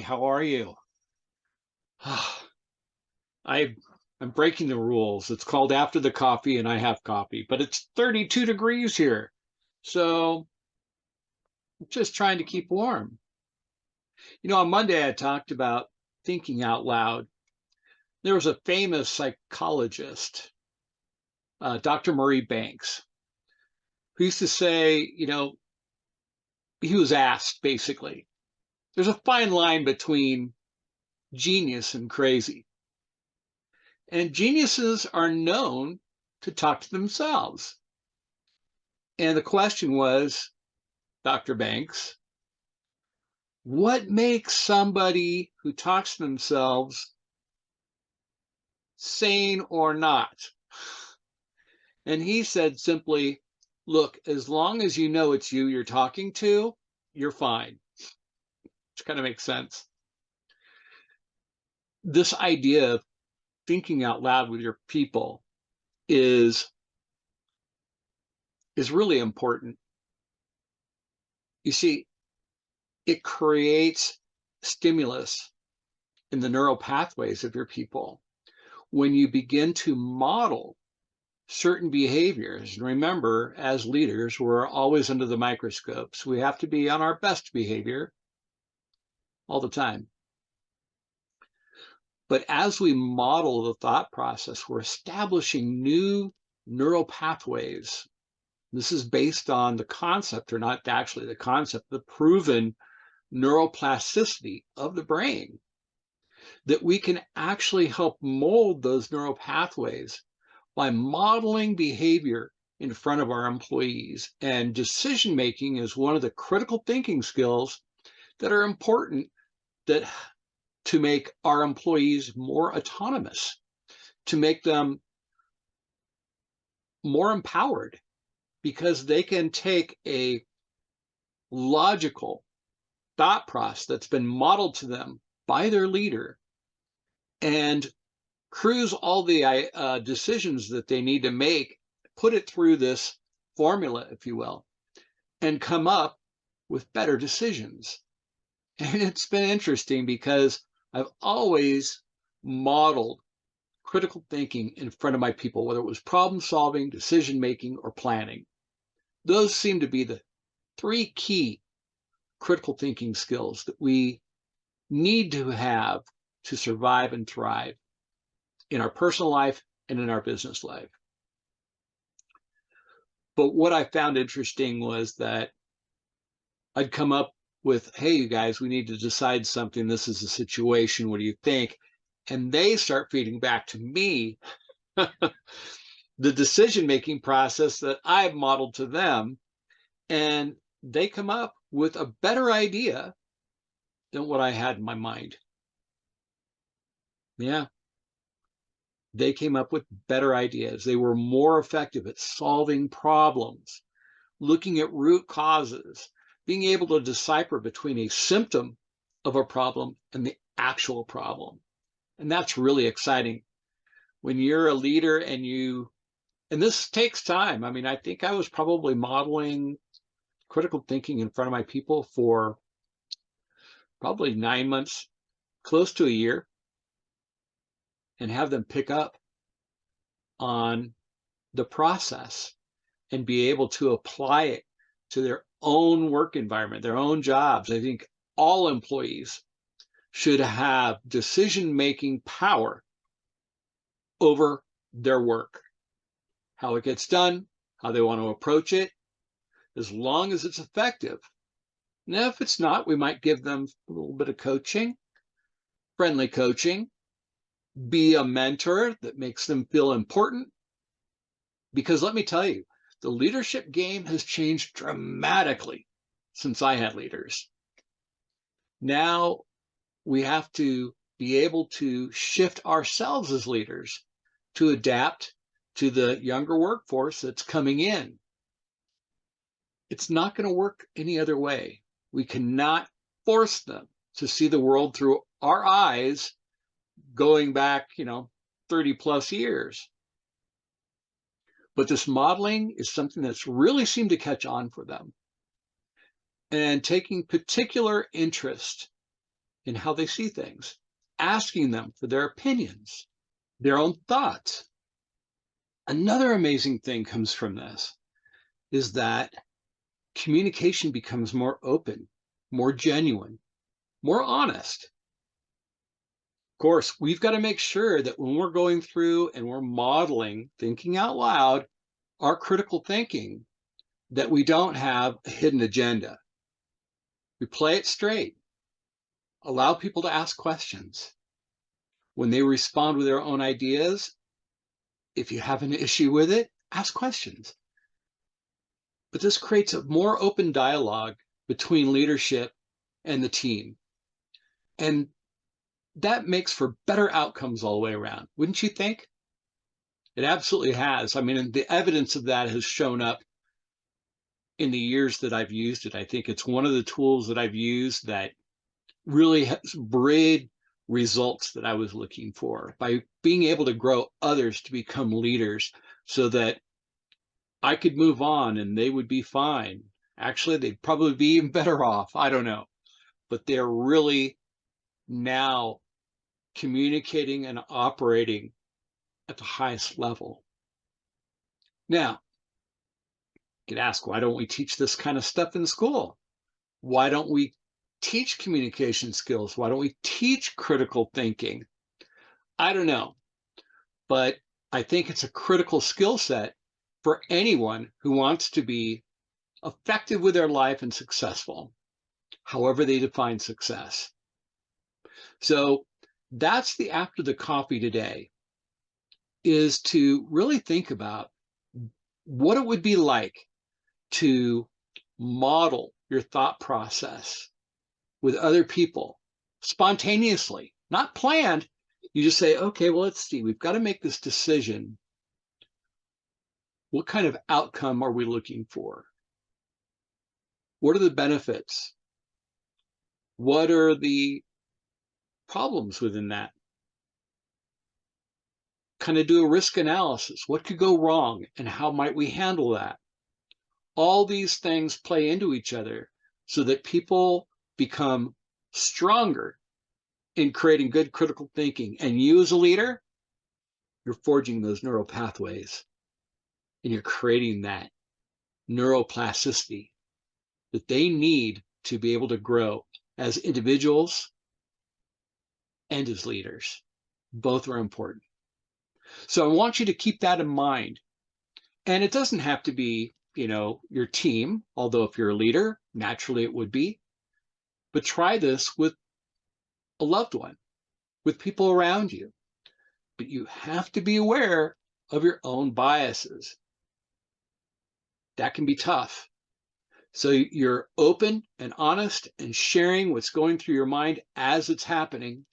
how are you? I I'm breaking the rules. It's called after the coffee and I have coffee, but it's 32 degrees here. So I'm just trying to keep warm. On Monday I talked about thinking out loud. There was a famous psychologist, Dr. Murray Banks, who used to say, he was asked basically, there's a fine line between genius and crazy. And geniuses are known to talk to themselves. And the question was, Dr. Banks, what makes somebody who talks to themselves sane or not? And he said simply, look, as long as you know it's you're talking to, you're fine. Which kind of makes sense. This idea of thinking out loud with your people is really important. You see, it creates stimulus in the neural pathways of your people when you begin to model certain behaviors. And remember, as leaders, we're always under the microscopes. We have to be on our best behavior all the time. But as we model the thought process, we're establishing new neural pathways. This is based on the concept, or not actually the concept, the proven neuroplasticity of the brain, that we can actually help mold those neural pathways by modeling behavior in front of our employees. And decision making is one of the critical thinking skills that are important to make our employees more autonomous, to make them more empowered, because they can take a logical thought process that's been modeled to them by their leader and cruise all the decisions that they need to make, put it through this formula, if you will, and come up with better decisions. And it's been interesting because I've always modeled critical thinking in front of my people, whether it was problem solving, decision making, or planning. Those seem to be the three key critical thinking skills that we need to have to survive and thrive in our personal life and in our business life. But what I found interesting was that I'd come up with, hey, you guys, we need to decide something. This is a situation. What do you think? And they start feeding back to me the decision-making process that I've modeled to them. And they come up with a better idea than what I had in my mind. Yeah. They came up with better ideas. They were more effective at solving problems, looking at root causes, being able to decipher between a symptom of a problem and the actual problem. And that's really exciting when you're a leader and this takes time. I mean, I think I was probably modeling critical thinking in front of my people for probably 9 months, close to a year, and have them pick up on the process and be able to apply it to their own work environment, their own jobs. I think all employees should have decision-making power over their work, how it gets done, how they want to approach it, as long as it's effective. Now, if it's not, we might give them a little bit of coaching, friendly coaching, be a mentor that makes them feel important. Because let me tell you, the leadership game has changed dramatically since I had leaders. Now we have to be able to shift ourselves as leaders to adapt to the younger workforce that's coming in. It's not going to work any other way. We cannot force them to see the world through our eyes going back, 30 plus years. But this modeling is something that's really seemed to catch on for them. And taking particular interest in how they see things, asking them for their opinions, their own thoughts. Another amazing thing comes from this is that communication becomes more open, more genuine, more honest. Of course, we've got to make sure that when we're going through and we're modeling thinking out loud, our critical thinking, that we don't have a hidden agenda. We play it straight, allow people to ask questions. When they respond with their own ideas, if you have an issue with it, ask questions. But this creates a more open dialogue between leadership and the team. And that makes for better outcomes all the way around, wouldn't you think? It absolutely has. I mean, the evidence of that has shown up in the years that I've used it. I think it's one of the tools that I've used that really has bred results that I was looking for by being able to grow others to become leaders so that I could move on and they would be fine. Actually, they'd probably be even better off. I don't know. But they're really now communicating and operating at the highest level. Now, you could ask, why don't we teach this kind of stuff in school? Why don't we teach communication skills? Why don't we teach critical thinking? I don't know, but I think it's a critical skill set for anyone who wants to be effective with their life and successful, however they define success. So that's the after the coffee today, is to really think about what it would be like to model your thought process with other people spontaneously, not planned. You just say, okay, well, let's see, we've got to make this decision. What kind of outcome are we looking for? What are the benefits? What are the problems within that? Kind of do a risk analysis. What could go wrong and how might we handle that? All these things play into each other so that people become stronger in creating good critical thinking. And you as a leader, you're forging those neural pathways and you're creating that neuroplasticity that they need to be able to grow as individuals and as leaders. Both are important. So I want you to keep that in mind. And it doesn't have to be, your team, although if you're a leader, naturally it would be. But try this with a loved one, with people around you. But you have to be aware of your own biases. That can be tough. So you're open and honest and sharing what's going through your mind as it's happening.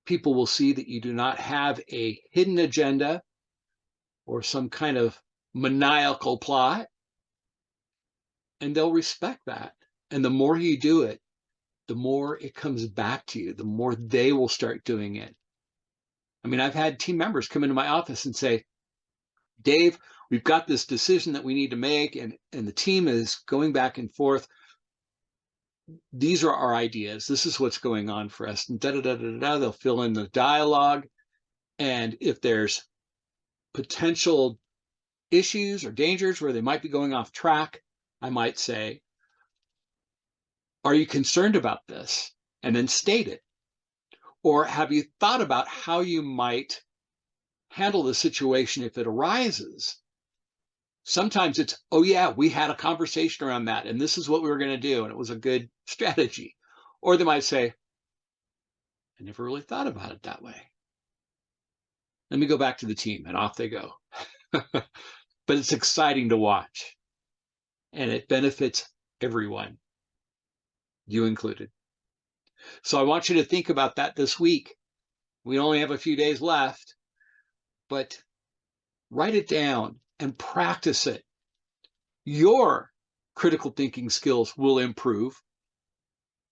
People will see that you do not have a hidden agenda or some kind of maniacal plot, and they'll respect that. And the more you do it, the more it comes back to you, the more they will start doing it. I mean, I've had team members come into my office and say, Dave, we've got this decision that we need to make, and the team is going back and forth. These are our ideas. This is what's going on for us. And they'll fill in the dialogue. And if there's potential issues or dangers where they might be going off track, I might say, are you concerned about this? And then state it. Or have you thought about how you might handle the situation if it arises? Sometimes it's, oh yeah, we had a conversation around that and this is what we were going to do and it was a good strategy. Or they might say, I never really thought about it that way. Let me go back to the team, and off they go. But it's exciting to watch and it benefits everyone, you included. So I want you to think about that this week. We only have a few days left, but write it down and practice it. Your critical thinking skills will improve,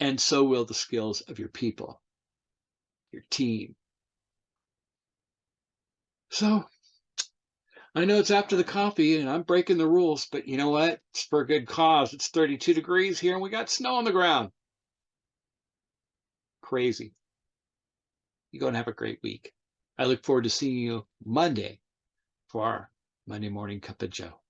and so will the skills of your people, your team. So I know it's after the coffee and I'm breaking the rules, but you know what? It's for a good cause. It's 32 degrees here and we got snow on the ground. crazy. You go and have a great week. I look forward to seeing you Monday for our Monday Morning Cuppa Joe.